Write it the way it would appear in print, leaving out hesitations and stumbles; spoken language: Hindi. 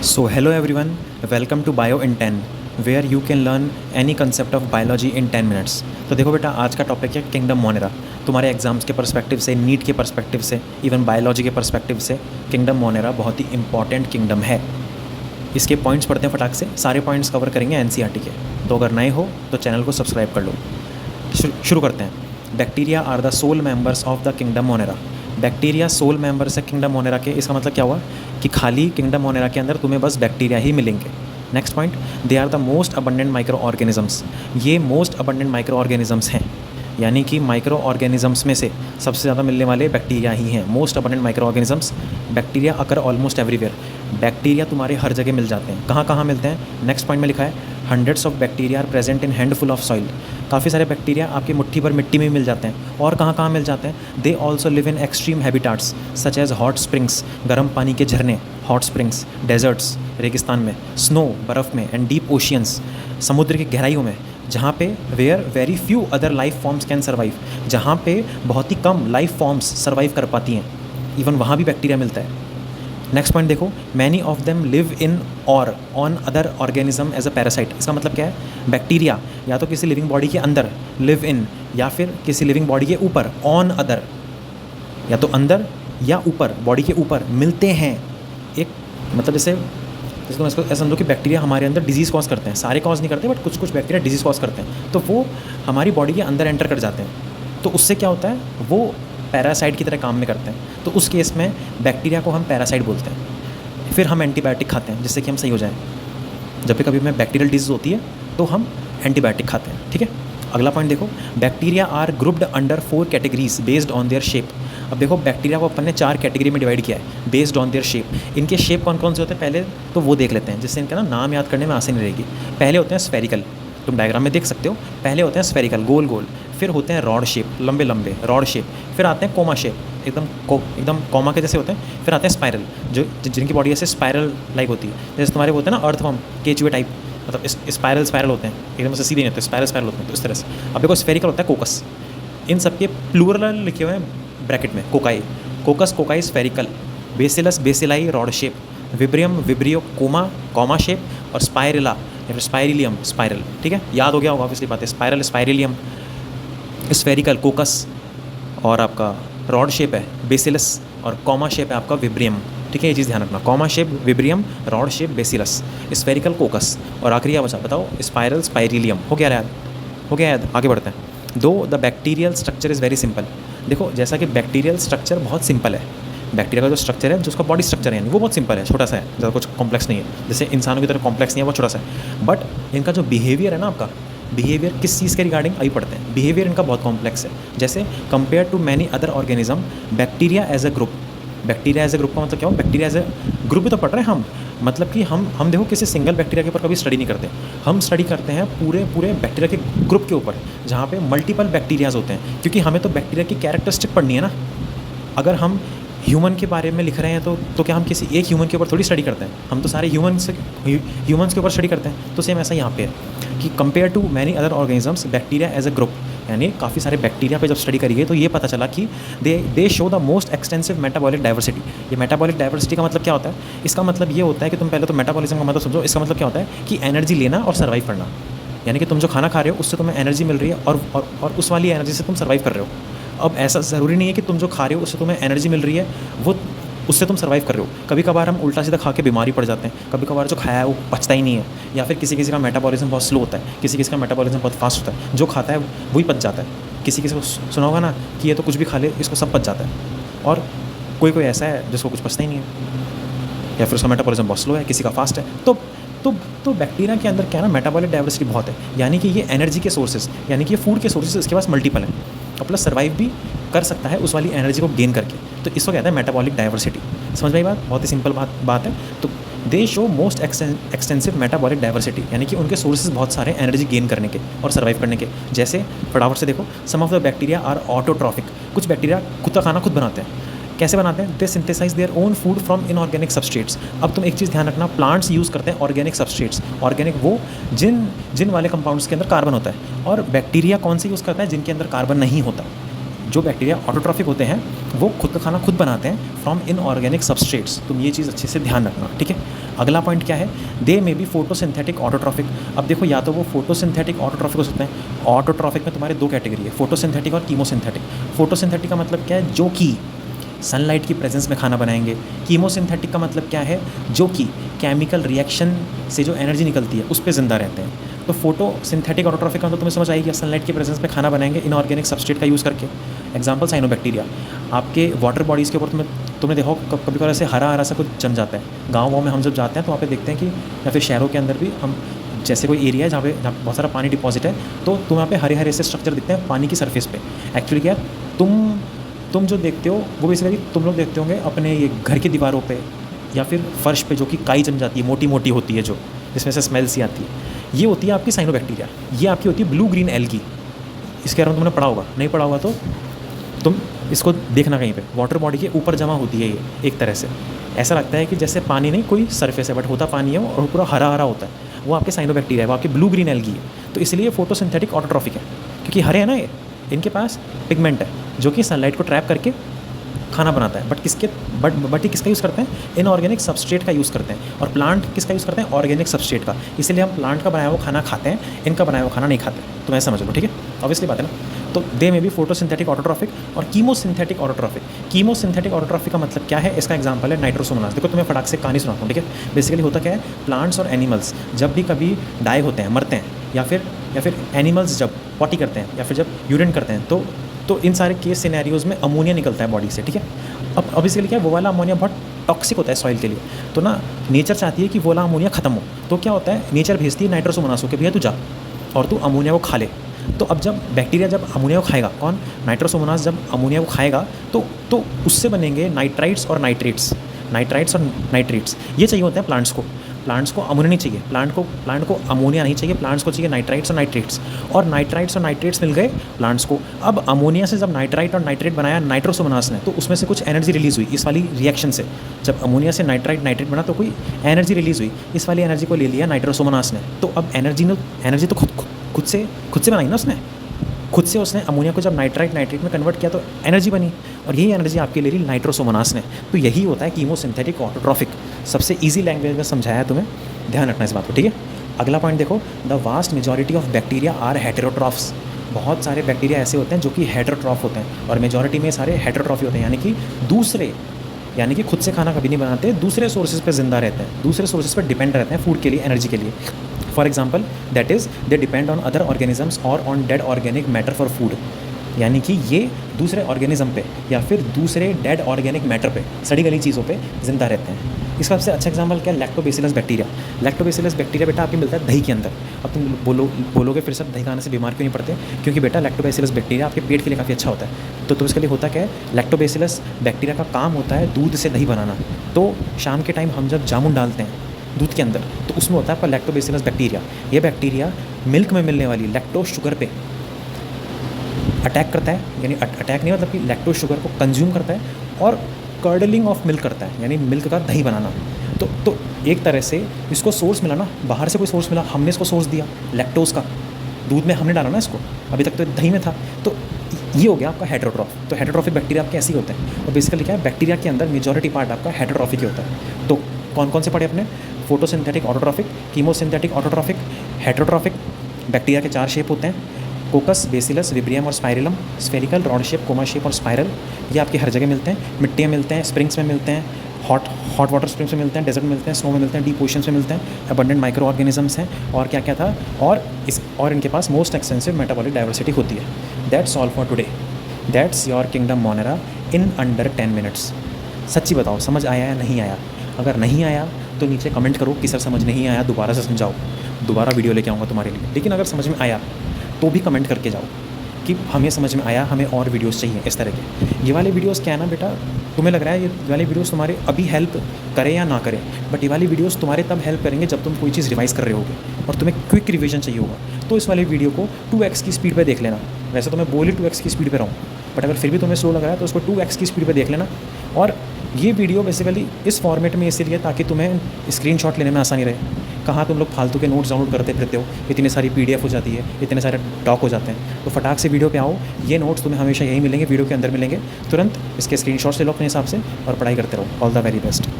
So, hello everyone, welcome to Bio in 10, where you can learn any concept of biology in 10 minutes. तो देखो बेटा, आज का टॉपिक है किंगडम मोनेरा. तुम्हारे एग्जाम्स के पर्सपेक्टिव से, नीट के पर्सपेक्टिव से, इवन बायोलॉजी के पर्सपेक्टिव से किंगडम मोनेरा बहुत ही इंपॉर्टेंट किंगडम है. इसके पॉइंट्स पढ़ते हैं फटाक से. सारे पॉइंट्स कवर करेंगे एनसीईआरटी के. तो अगर नए हो तो चैनल को सब्सक्राइब कर लो. शुरू करते हैं. Bacteria are the sole members of the kingdom Monera. Bacteria sole members है किंगडम मोनेरा के. इसका मतलब क्या हुआ कि खाली किंगडम मोनेरा के अंदर तुम्हें बस बैक्टीरिया ही मिलेंगे. Next point, they are the most abundant micro organisms. ये मोस्ट अबंडेंट माइक्रो ऑर्गेनिजम्स हैं, यानी कि माइक्रो ऑर्गेनिजम्स में से सबसे ज़्यादा मिलने वाले बैक्टीरिया ही हैं. Most abundant micro organisms. Bacteria occur almost everywhere. Bacteria तुम्हारे हर जगह मिल जाते हैं. कहाँ कहाँ मिलते हैं? नेक्स्ट पॉइंट में लिखा है hundreds of bacteria are present in handful of soil. काफ़ी सारे बैक्टीरिया आपकी मुट्ठी भर मिट्टी में मिल जाते हैं. और कहाँ कहाँ मिल जाते हैं? They also live in extreme habitats such as hot springs, गर्म पानी के झरने, हॉट स्प्रिंग्स, डेजर्ट्स रेगिस्तान में, स्नो बर्फ़ में, एंड डीप ओशियंस समुद्र की गहराइयों में, जहाँ पे where very few other life forms can survive. जहाँ पे बहुत ही कम लाइफ फॉर्म्स सर्वाइव कर पाती हैं, इवन वहाँ भी बैक्टीरिया मिलता है. नेक्स्ट पॉइंट देखो, many of them live in और on other organism as a parasite. इसका मतलब क्या है? बैक्टीरिया या तो किसी लिविंग बॉडी के अंदर लिव इन, या फिर किसी लिविंग बॉडी के ऊपर ऑन अदर, या तो अंदर या ऊपर, बॉडी के ऊपर मिलते हैं. एक मतलब जैसे इसको ऐसा समझो कि बैक्टीरिया हमारे अंदर डिजीज़ कॉज करते हैं. सारे कॉज नहीं करते, बट कुछ कुछ बैक्टीरिया डिजीज़ कॉज करते हैं. तो वो हमारी बॉडी के अंदर एंटर कर जाते हैं. तो उससे क्या होता है? वो पैरासाइट की तरह काम में करते हैं. तो उस केस में बैक्टीरिया को हम पैरासाइट बोलते हैं. फिर हम एंटीबायोटिक खाते हैं जिससे कि हम सही हो जाएं. जब भी कभी हमें बैक्टीरियल डिजीज़ होती है तो हम एंटीबायोटिक खाते हैं. ठीक है. अगला पॉइंट देखो, bacteria are grouped under 4 categories based on their shape. अब देखो, बैक्टीरिया को अपन ने 4 कैटेगरी में डिवाइड किया है बेस्ड ऑन देयर शेप. इनके शेप कौन कौन से होते हैं पहले तो वो देख लेते हैं, जिससे इनका नाम याद करने में आसानी रहेगी. पहले होते हैं स्फेरिकल, तुम डायग्राम में देख सकते हो. पहले होते हैं स्फेरिकल, गोल गोल. फिर होते हैं रॉड शेप, लंबे लंबे रॉड शेप. फिर आते हैं कोमा शेप, एकदम कॉमा के जैसे होते हैं. फिर आते हैं स्पाइरल, जो जिनकी बॉडी ऐसे स्पाइरल लाइक होती है. जैसे तुम्हारे होते हैं ना अर्थवर्म, केचुए टाइप, मतलब स्पाइरल होते हैं, एकदम से सीधे नहीं होते, स्पाइरल होते हैं. तो इस तरह से. अब देखो, स्फेरिकल होता है कोकस. इन सब के प्लूरल लिखे हुए हैं ब्रैकेट में. Cocci, coccus cocci spherical. Bacillus bacilli rod shape. Vibrium vibrio comma comma shape. और स्पाइरिला या फिर स्पाइरिलियम स्पाइरल. ठीक है, याद हो गया होगा ऑब्वियसली बात है. स्पाइरल स्पाइरिलियम, स्फेरिकल कोकस, और आपका रॉड शेप है बेसिलस, और कॉमा शेप है आपका विब्रियम. ठीक है, ये चीज़ ध्यान रखना. Comma shape विब्रियम, rod shape bacillus, spherical कोकस, और आखिरी क्या बचा बताओ? स्पाइरल स्पाइरिलियम. हो गया याद? हो गया याद? आगे बढ़ते हैं. दो the bacterial structure is very simple. देखो, जैसा कि बैक्टीरियल स्ट्रक्चर बहुत सिंपल है, बैक्टीरिया का जो स्ट्रक्चर है, जो उसका बॉडी स्ट्रक्चर है, वो बहुत सिंपल है, छोटा सा है, ज़्यादा कुछ कॉम्प्लेक्स नहीं है. जैसे इंसानों की तरह कॉम्प्लेक्स नहीं है, बहुत छोटा सा है. बट इनका जो बिहेवियर है ना, आपका बिहेवियर किस चीज़ के रिगार्डिंग अभी पढ़ते हैं. बिहेवियर इनका बहुत कॉम्प्लेक्स है. जैसे compare to many other organism, bacteria as a group. Bacteria as a group का मतलब क्या हो? बैक्टीरिया एज अ ग्रुप भी तो पढ़ रहे हैं हम. मतलब कि हम देखो किसी सिंगल बैक्टीरिया के ऊपर कभी स्टडी नहीं करते. हम स्टडी करते हैं पूरे बैक्टीरिया के ग्रुप के ऊपर, जहाँ पे मल्टीपल बैक्टीरियाज होते हैं. क्योंकि हमें तो बैक्टीरिया की कैरेक्टरिस्टिक पढ़नी है ना. अगर हम ह्यूमन के बारे में लिख रहे हैं तो क्या हम किसी एक ह्यूमन के ऊपर थोड़ी स्टडी करते हैं? हम तो सारे ह्यूमन्स के ऊपर स्टडी करते हैं. तो सेम ऐसा यहाँ पे है कि compare to many other organisms, bacteria as a group, यानी काफ़ी सारे बैक्टीरिया पे जब स्टडी करी गई तो ये पता चला कि दे show the most extensive metabolic diversity. ये मेटाबॉलिक डाइवर्सिटी का मतलब क्या होता है? इसका मतलब ये होता है कि तुम पहले तो मेटाबॉलिज्म का मतलब समझो. इसका मतलब क्या होता है कि एनर्जी लेना और सर्वाइव करना. यानी कि तुम जो खाना खा रहे हो उससे तुम्हें एनर्जी मिल रही है, और उस वाली एनर्जी से तुम सर्वाइव कर रहे हो. अब ऐसा ज़रूरी नहीं है कि तुम जो खा रहे हो उससे तुम्हें एनर्जी मिल रही है, वो उससे तुम सर्वाइव कर रहे हो. कभी कभार हम उल्टा सीधा खा के बीमारी पड़ जाते हैं. कभी कभार जो खाया है वो पचता ही नहीं है, या फिर किसी किसी का मेटाबॉलिज्म बहुत स्लो होता है, किसी किसी का मेटाबॉलिज्म बहुत फास्ट होता है. जो खाता है वही पच जाता है. किसी किसी को सुना होगा ना कि ये तो कुछ भी खा ले, इसको सब पच जाता है. और कोई ऐसा है जिसको कुछ पचता ही नहीं है, या फिर उसका मेटाबॉलिज्म बहुत स्लो है, किसी का फास्ट है. तो बैक्टीरिया के अंदर क्या है ना, मेटाबॉलिक डाइवर्सिटी बहुत है. यानी कि ये एनर्जी के सोर्सेज, यानी कि ये फूड के सोर्सेज इसके पास मल्टीपल हैं, और प्लस सर्वाइव भी कर सकता है उस वाली एनर्जी को गेन करके. तो इसको कहते हैं मेटाबॉलिक डाइवर्सिटी. समझ में आई बात? बहुत ही सिंपल बात है. तो दे show most extensive metabolic diversity, यानी कि उनके सोर्सेज बहुत सारे एनर्जी गेन करने के और सर्वाइव करने के. जैसे फटाफट से देखो, some of the bacteria are autotrophic. कुछ बैक्टीरिया खुद का खाना खुद बनाते हैं. कैसे बनाते हैं? They synthesise their own food from inorganic substrates. अब तुम एक चीज़ ध्यान रखना, प्लांट्स यूज़ करते हैं ऑर्गेनिक सबस्ट्रेट्स. ऑर्गेनिक वो जिन वाले कंपाउंड्स के अंदर कार्बन होता है, और बैक्टीरिया कौन से यूज़ करता है? जिनके अंदर कार्बन नहीं होता. जो बैक्टीरिया ऑटोट्रॉफिक होते हैं वो खुद का खाना खुद बनाते हैं फ्रॉम इनऑर्गेनिक सबस्ट्रेट्स। तुम ये चीज़ अच्छे से ध्यान रखना, ठीक है। अगला पॉइंट क्या है, दे मे बी फोटोसिंथेटिक ऑटोट्रॉफिक। अब देखो, या तो वो फोटोसिंथेटिक ऑटोट्रॉफिक हो सकते हैं। ऑटोट्रॉफिक में तुम्हारे दो कैटेगरी है, फोटोसिंथेटिक और कीमोसिंथेटिक। फोटोसिंथेटिक का मतलब क्या है, जो कि सनलाइट की प्रेजेंस में खाना बनाएंगे। कीमोसिंथेटिक का मतलब क्या है, जो कि केमिकल रिएक्शन से जो एनर्जी निकलती है उस पर ज़िंदा रहते हैं। तो फोटोसिंथेटिक ऑटोट्रॉफिक का तो तुम्हें समझ आएगी, सनलाइट की प्रेजेंस में खाना बनाएंगे इनऑर्गेनिक सबस्ट्रेट का यूज़ करके। Example cyanobacteria. आपके वाटर बॉडीज़ के ऊपर तुमने देखो कभी कभी ऐसे हरा हरा सा कुछ जम जाता है। गाँव में हम जब जाते हैं तो वहाँ पे देखते हैं कि, या फिर शहरों के अंदर भी हम, जैसे कोई एरिया है जहाँ बहुत सारा पानी डिपॉजिट है, तो वहाँ पे हरे हरे से स्ट्रक्चर दिखते हैं पानी की सरफेस पे। एक्चुअली क्या है, तुम जो देखते हो वो बेसिकली तुम लोग देखते होंगे अपने ये घर की दीवारों पे या फिर फर्श पे, जो कि काई जम जाती है, मोटी मोटी होती है, जो जिसमें से स्मेल सी आती है। ये होती है आपकी साइनोबैक्टीरिया। ये आपकी होती है ब्लू ग्रीन एल्गी। इसके बारे में तुमने पढ़ा होगा, नहीं पढ़ा होगा तो तुम इसको देखना कहीं पे। वाटर बॉडी के ऊपर जमा होती है ये एक तरह से। ऐसा लगता है कि जैसे पानी नहीं, कोई सरफेस है, बट होता पानी है और पूरा हरा हरा होता है। वो आपके साइनोबैक्टीरिया है, वो आपकी ब्लू ग्रीन एल्गी है। तो इसलिए फोटोसिंथेटिक ऑटोट्रॉफिक है, क्योंकि हरे हैं ना ये, इनके पास पिगमेंट है जो कि सनलाइट को ट्रैप करके खाना बनाता है। बट ये किसका यूज़ करते हैं, इनऑर्गेनिक सबस्ट्रेट का यूज़ करते हैं। और प्लांट किसका यूज़ करते हैं, ऑर्गेनिक सबस्ट्रेट का। इसलिए हम प्लांट का बनाया हुआ खाना खाते हैं, इनका बनाया हुआ खाना नहीं खाते। तो मैं समझ लो, ठीक है, ऑब्वियसली बात है ना। तो दे में भी फोटोसिंथेटिक ऑटोट्रॉफिक और कीमोसिंथेटिक ऑटोट्रॉफिक। कीमोसिंथेटिक ऑटोट्रॉफिक का मतलब क्या है, इसका एग्जांपल है नाइट्रोसोमोनास। देखो, तुम्हें फटाक से कहानी सुनाता हूँ, ठीक है। बेसिकली होता क्या है, प्लांट्स और एनिमल्स जब भी कभी डाई होते हैं, मरते हैं, या फिर एनिमल्स जब पॉटी करते हैं या फिर जब यूरिन करते हैं, तो इन सारे केस सिनेरियोज़ में अमोनिया निकलता है बॉडी से, ठीक है। अब इसके लिए क्या है, वो वाला अमोनिया बहुत टॉक्सिक होता है सॉइल के लिए। तो ना नेचर चाहती है कि वो वाला अमोनिया खत्म हो। तो क्या होता है, नेचर भेजती है नाइट्रोसोमोनास को कि भैया तू जा और तू अमोनिया को खा ले। तो अब जब बैक्टीरिया जब अमोनिया को खाएगा, कौन, नाइट्रोसोमोनास जब अमोनिया को खाएगा, तो उससे बनेंगे नाइट्राइट्स और नाइट्रेट्स। ये चाहिए होते हैं प्लांट्स को अमोनिया नहीं चाहिए। प्लांट को अमोनिया नहीं चाहिए, प्लांट्स को चाहिए नाइट्राइट्स और नाइट्रेट्स मिल गए प्लांट्स को। अब अमोनिया से जब नाइट्राइट और नाइट्रेट बनाया नाइट्रोसोमोनास ने, तो उसमें से कुछ एनर्जी रिलीज़ हुई इस वाली रिएक्शन से। जब अमोनिया से नाइट्रेट बना तो कोई एनर्जी रिलीज़ हुई, इस वाली एनर्जी को ले लिया नाइट्रोसोमोनास ने। तो अब एनर्जी तो खुद से बनाई ना उसने। खुद से उसने अमोनिया को जब नाइट्राइट में कन्वर्ट किया तो एनर्जी बनी, और यही एनर्जी आपके ले ली नाइट्रोसोमोनास ने। तो यही होता है कीमोसिंथेटिक ऑटोट्रॉफिक। सबसे इजी लैंग्वेज में समझाया तुम्हें, ध्यान रखना इस बात को, ठीक है। अगला पॉइंट देखो, the vast majority of bacteria are heterotrophs. बहुत सारे बैक्टीरिया ऐसे होते हैं जो कि हेटेरोट्रॉफ होते हैं, और मेजॉरिटी में सारे हेटेरोट्रॉफी होते हैं, यानी कि खुद से खाना कभी नहीं बनाते, दूसरे सोर्सेज पे ज़िंदा रहते हैं, दूसरे सोर्सेज पे डिपेंड रहते हैं फूड के लिए, एनर्जी के लिए। For example, that is they depend on other organisms और on dead organic matter for food. यानी कि ये दूसरे ऑर्गेनिज्म पे या फिर दूसरे डेड ऑर्गेनिक मैटर पे, सड़ी गली चीज़ों पे ज़िंदा रहते हैं। इसका सबसे अच्छा एग्जाम्पल क्या है, लैक्टोबैसिलस बैक्टीरिया बेटा आपके मिलता है दही के अंदर। अब तुम बोलोगे फिर सब दही खाने से बीमार क्यों नहीं पड़ते, क्योंकि बेटा लैक्टोबैसिलस बैक्टीरिया आपके पेट के लिए काफ़ी अच्छा होता है। तो इसके लिए होता क्या है, लैक्टोबैसिलस बैक्टीरिया का काम होता है दूध से दही बनाना। तो शाम के टाइम हम जब जामुन डालते हैं दूध के अंदर, तो उसमें होता है आपका लैक्टोबैसिलस बैक्टीरिया। ये बैक्टीरिया मिल्क में मिलने वाली लैक्टोज शुगर पे अटैक करता है, यानी अटैक नहीं मतलब कि लैक्टोज शुगर को कंज्यूम करता है और कर्डलिंग ऑफ मिल्क करता है, यानी मिल्क का दही बनाना। तो एक तरह से इसको सोर्स मिला ना, बाहर से कोई सोर्स मिला, हमने इसको सोर्स दिया लैक्टोज का, दूध में हमने डाला ना इसको, अभी तक तो दही में था। तो ये हो गया आपका हेटेरोट्रॉफ। तो हेटेरोट्रॉफिक बैक्टीरिया आपके ऐसे ही होते हैं। और बेसिकली क्या है, बैक्टीरिया के अंदर मेजॉरिटी पार्ट आपका हेटेरोट्रॉफिक ही होता है। तो कौन कौन से पढ़े अपने, photosynthetic autotrophic, chemosynthetic autotrophic, heterotrophic. Bacteria के 4 शेप होते हैं, कोकस, बेसिलस, विब्रियम और spirillum. Spherical, round shape, coma shape और स्पाइरल। ये आपके हर जगह मिलते हैं, मिट्टी में मिलते हैं, स्प्रिंग्स में मिलते हैं, हॉट वाटर स्प्रिंग्स में मिलते हैं, डेजर्ट में मिलते हैं, स्नो में मिलते हैं, डीप ओशंस में मिलते हैं। अबंडेंट माइक्रो ऑर्गेनिजम्स हैं। और क्या क्या था, और इनके पास मोस्ट एक्सटेंसिव मेटाबॉलिक डाइवर्सिटी होती है। That's all for today. That's your kingdom Monera in under 10 minutes. सच्ची बताओ, समझ आया या नहीं आया? अगर नहीं आया तो नीचे कमेंट करो कि सर समझ नहीं आया, दोबारा से समझाओ, दोबारा वीडियो लेके आऊँगा तुम्हारे लिए। लेकिन अगर समझ में आया तो भी कमेंट करके जाओ कि हमें समझ में आया, हमें और वीडियोस चाहिए इस तरह के। ये वाले वीडियोस क्या है ना बेटा, तुम्हें लग रहा है ये वाले वीडियोस तुम्हारे अभी हेल्प करें या ना करें, बट ये वाली वीडियोस तुम्हारे तब हेल्प करेंगे जब तुम कोई चीज़ रिवाइज़ कर रहे होगे और तुम्हें क्विक रिवीजन चाहिए होगा। तो इस वाले वीडियो को 2x की स्पीड पर देख लेना। वैसे तो मैं बोली 2x की स्पीड पर रहूँ, बट अगर फिर भी तुम्हें स्लो लग रहा है तो उसको 2x की स्पीड पर देख लेना। और ये वीडियो बेसिकली इस फॉर्मेट में इसीलिए ताकि तुम्हें स्क्रीनशॉट लेने में आसानी रहे। कहाँ तुम लोग फालतू के नोट्स डाउनलोड करते फिरते हो, इतनी सारी PDF हो जाती है, इतने सारे डॉक हो जाते हैं। तो फटाक से वीडियो पे आओ, ये नोट्स तुम्हें हमेशा यही मिलेंगे, वीडियो के अंदर मिलेंगे। तुरंत इसके स्क्रीनशॉट्स ले लो अपने हिसाब से और पढ़ाई करते रहो। All the very best.